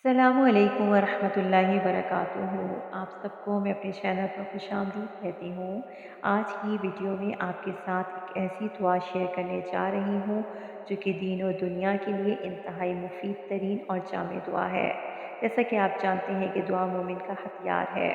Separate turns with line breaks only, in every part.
السلام علیکم ورحمۃ اللہ وبرکاتہ۔ آپ سب کو میں اپنے چینل پر خوش آمدید کہتی ہوں۔ آج کی ویڈیو میں آپ کے ساتھ ایک ایسی دعا شیئر کرنے جا رہی ہوں جو کہ دین و دنیا کے لیے انتہائی مفید ترین اور جامع دعا ہے۔ جیسا کہ آپ جانتے ہیں کہ دعا مومن کا ہتھیار ہے،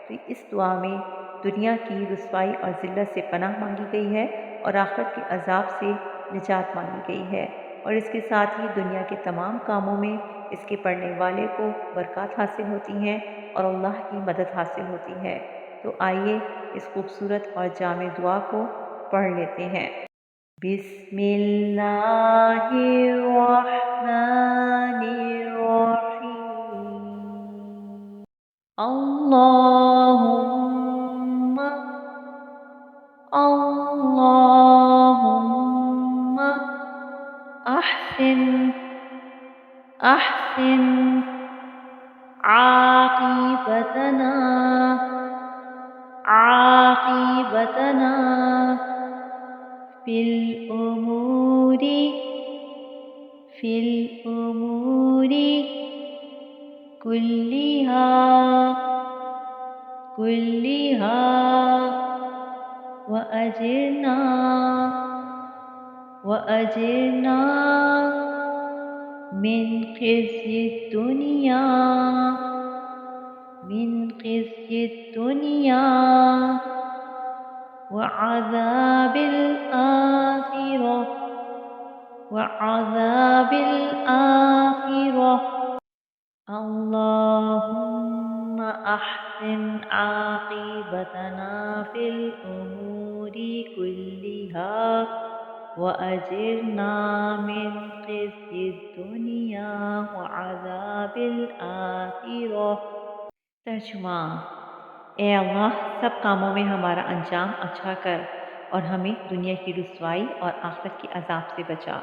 تو اس دعا میں دنیا کی رسوائی اور ذلت سے پناہ مانگی گئی ہے اور آخرت کے عذاب سے نجات مانگی گئی ہے، اور اس کے ساتھ ہی دنیا کے تمام کاموں میں اس کے پڑھنے والے کو برکات حاصل ہوتی ہیں اور اللہ کی مدد حاصل ہوتی ہے۔ تو آئیے اس خوبصورت اور جامع دعا کو پڑھ لیتے ہیں۔ بسم اللہ الرحمن الرحیم۔ اللہم اللہم احسن احسن عاقبتنا عاقبتنا فی الامور فی الامور کلها وأجرنا من خزي الدنيا وعذاب الآخرة اللهم أحسن عاقبتنا في الأمور كلها وأجرنا من خزي الدنيا وعذاب الآخرة۔ ترجمہ: اے اللہ، سب کاموں میں ہمارا انجام اچھا کر اور ہمیں دنیا کی رسوائی اور آخرت کے عذاب سے بچا۔